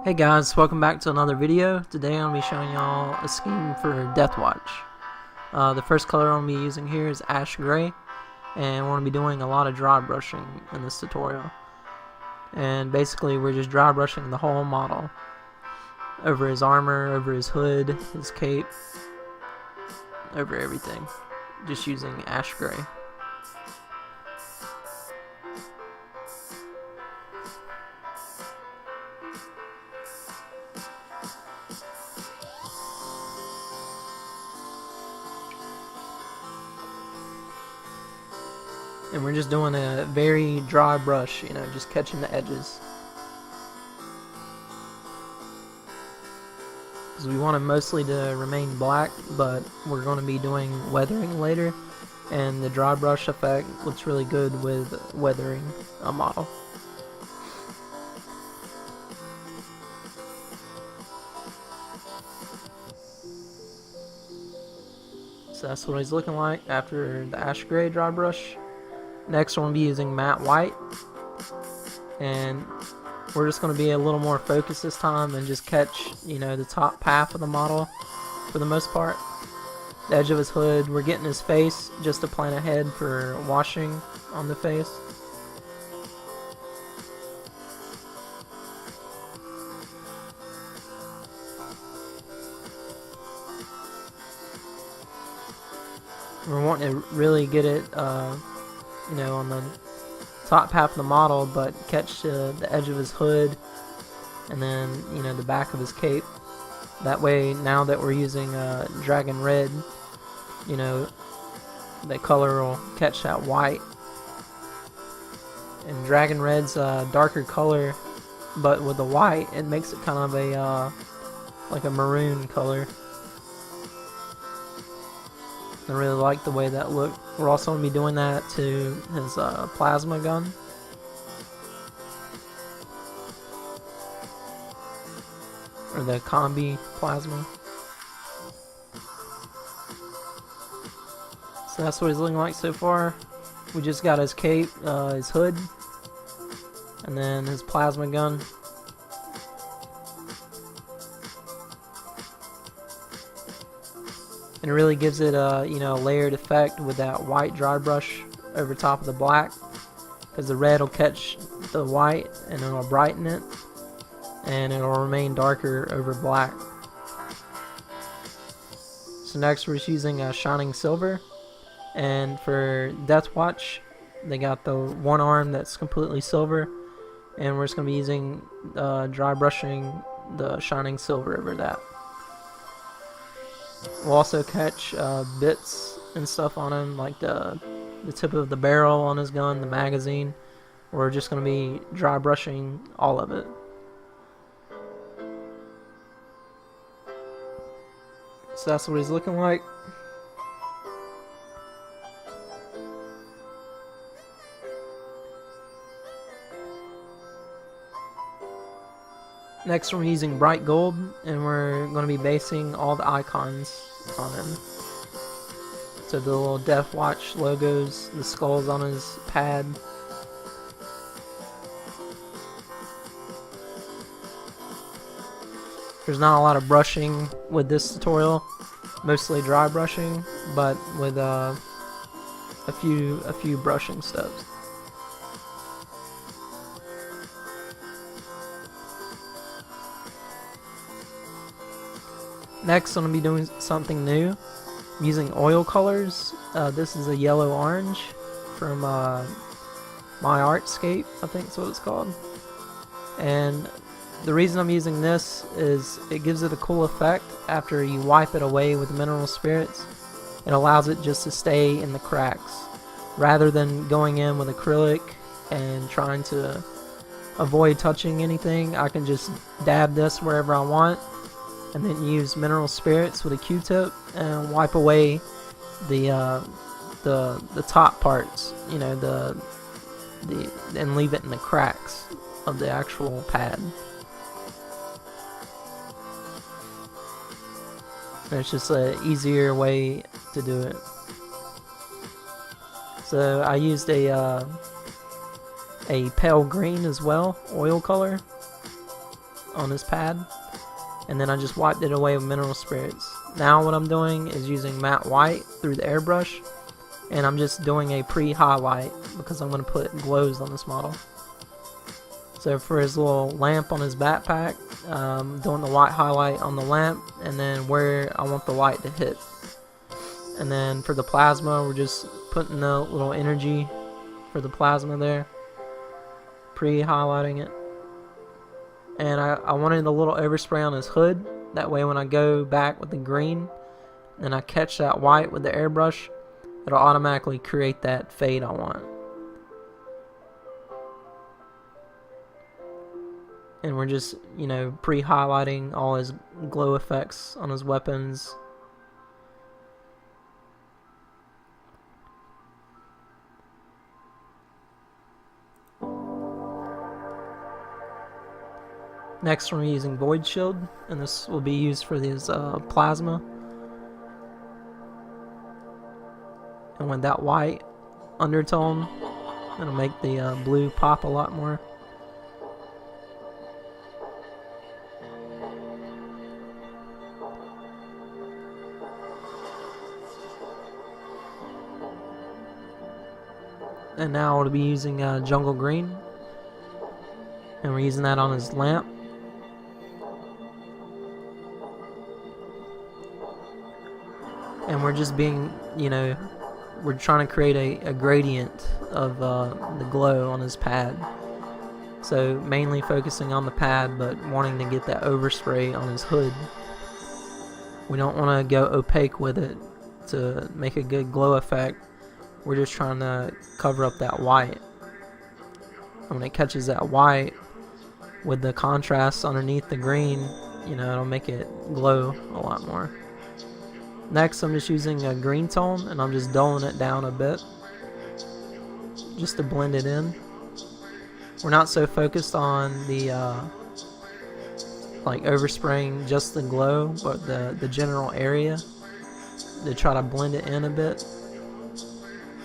Hey guys, welcome back to another video. Today I'm going to be showing y'all a scheme for Deathwatch. The first color I'm going to be using here is ash gray, and we're going to be doing a lot of dry brushing in this tutorial. And basically we're just dry brushing the whole model. Over his armor, over his hood, his cape, over everything. Just using ash gray. And we're just doing a very dry brush, you know, just catching the edges. Because we want it mostly to remain black, but we're going to be doing weathering later. And the dry brush effect looks really good with weathering a model. So that's what he's looking like after the ash gray dry brush. Next we're going to be using matte white, and we're just going to be a little more focused this time and just catch, you know, the top half of the model for the most part. The edge of his hood, we're getting his face just to plan ahead for washing on the face. We're wanting to really get it you know, on the top half of the model, but catch the edge of his hood and then, you know, the back of his cape. That way, now that we're using dragon red, you know, the color will catch that white. And dragon red's a darker color, but with the white it makes it kind of a like a maroon color. I really like the way that looked. We're also going to be doing that to his plasma gun. Or the combi plasma. So that's what he's looking like so far. We just got his cape, his hood, and then his plasma gun. And it really gives it a, you know, layered effect with that white dry brush over top of the black, because the red will catch the white and it'll brighten it, and it'll remain darker over black. So next we're just using shining silver, and for Deathwatch they got the one arm that's completely silver, and we're just going to be using dry brushing the shining silver over that. We'll also catch bits and stuff on him, like the tip of the barrel on his gun, the magazine. We're just going to be dry brushing all of it. So that's what he's looking like. Next we're using bright gold, and we're going to be basing all the icons on him. So the little Deathwatch logos, the skulls on his pad. There's not a lot of brushing with this tutorial, mostly dry brushing, but with a few brushing steps. Next, I'm going to be doing something new. I'm using oil colors. This is a yellow-orange from My Artscape, I think that's what it's called. And the reason I'm using this is it gives it a cool effect after you wipe it away with mineral spirits. It allows it just to stay in the cracks, rather than going in with acrylic and trying to avoid touching anything. I can just dab this wherever I want, and then use mineral spirits with a Q-tip and wipe away the top parts, you know, and leave it in the cracks of the actual pad. And it's just an easier way to do it. So I used a pale green as well, oil color, on this pad, and then I just wiped it away with mineral spirits. Now what I'm doing is using matte white through the airbrush, and I'm just doing a pre-highlight because I'm going to put glows on this model. So for his little lamp on his backpack, doing the white highlight on the lamp and then where I want the light to hit. And then for the plasma, we're just putting the little energy for the plasma there, pre-highlighting it. And I wanted a little overspray on his hood, that way when I go back with the green and I catch that white with the airbrush, it'll automatically create that fade I want. And we're just, you know, pre-highlighting all his glow effects on his weapons. Next we're using Void Shield, and this will be used for his plasma. And with that white undertone, it'll make the blue pop a lot more. And now we'll be using Jungle Green, and we're using that on his lamp. And we're just being, you know, we're trying to create a gradient of the glow on his pad. So mainly focusing on the pad, but wanting to get that overspray on his hood. We don't want to go opaque with it to make a good glow effect. We're just trying to cover up that white. And when it catches that white with the contrast underneath the green, you know, it'll make it glow a lot more. Next, I'm just using a green tone, and I'm just dulling it down a bit, just to blend it in. We're not so focused on the like overspraying just the glow, but the general area, to try to blend it in a bit.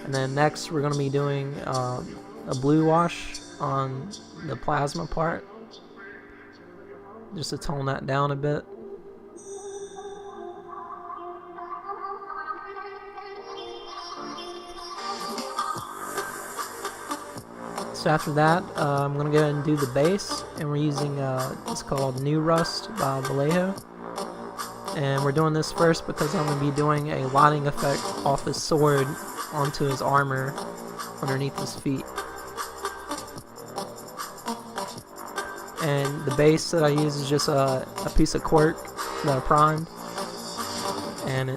And then next, we're going to be doing a blue wash on the plasma part, just to tone that down a bit. So after that, I'm going to go ahead and do the base, and we're using, it's called New Rust by Vallejo. And we're doing this first because I'm going to be doing a lighting effect off his sword onto his armor underneath his feet. And the base that I use is just a piece of cork that I primed, and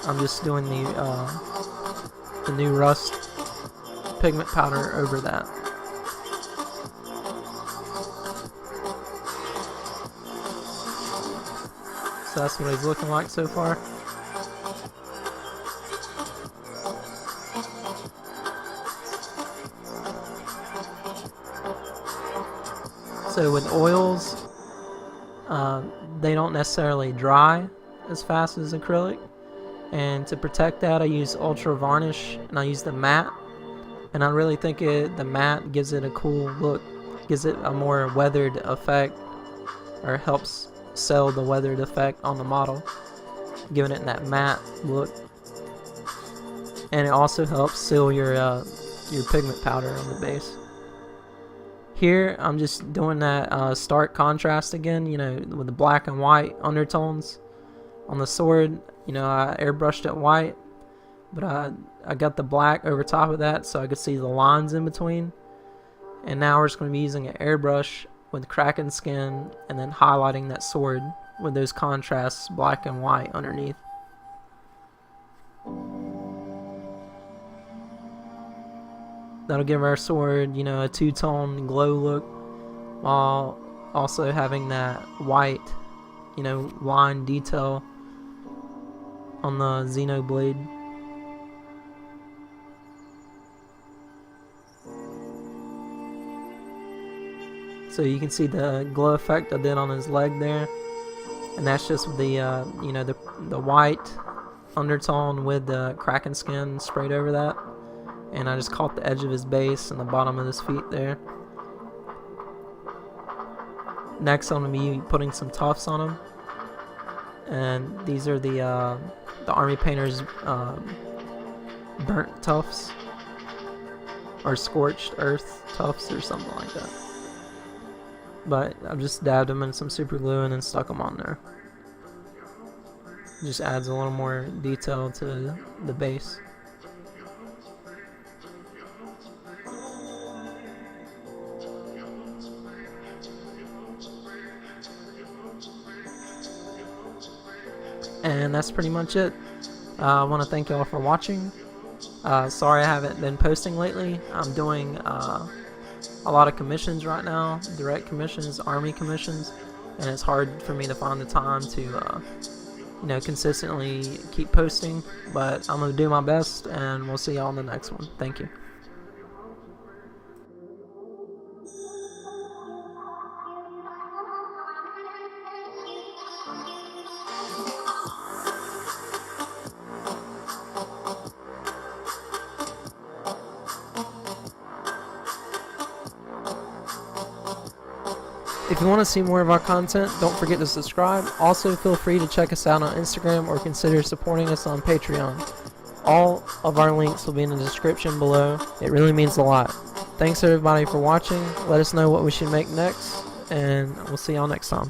I'm just doing the New Rust pigment powder over that. So that's what he's looking like so far. So with oils, they don't necessarily dry as fast as acrylic, and to protect that I use ultra varnish, and I use the matte. And I really think the matte gives it a cool look, gives it a more weathered effect, or helps sell the weathered effect on the model, giving it that matte look. And it also helps seal your pigment powder on the base. Here I'm just doing that stark contrast again, you know, with the black and white undertones on the sword. You know, I airbrushed it white, but I got the black over top of that so I could see the lines in between. And now we're just going to be using an airbrush with Kraken skin and then highlighting that sword with those contrasts, black and white underneath. That'll give our sword, you know, a two-tone glow look, while also having that white, you know, line detail on the Xenoblade. So you can see the glow effect I did on his leg there, and that's just with the you know, the white undertone with the Kraken skin sprayed over that. And I just caught the edge of his base and the bottom of his feet there. Next I'm going to be putting some Tufts on them. And these are the Army Painter's burnt Tufts. Or scorched earth Tufts or something like that. But I've just dabbed them in some super glue and then stuck them on there. Just adds a little more detail to the base. And that's pretty much it. I want to thank y'all for watching. Sorry I haven't been posting lately. I'm doing a lot of commissions right now, direct commissions, army commissions, and it's hard for me to find the time to you know, consistently keep posting, but I'm gonna do my best, and we'll see y'all in the next one. Thank you. If you want to see more of our content, don't forget to subscribe. Also, feel free to check us out on Instagram or consider supporting us on Patreon. All of our links will be in the description below. It really means a lot. Thanks everybody for watching. Let us know what we should make next, and we'll see y'all next time.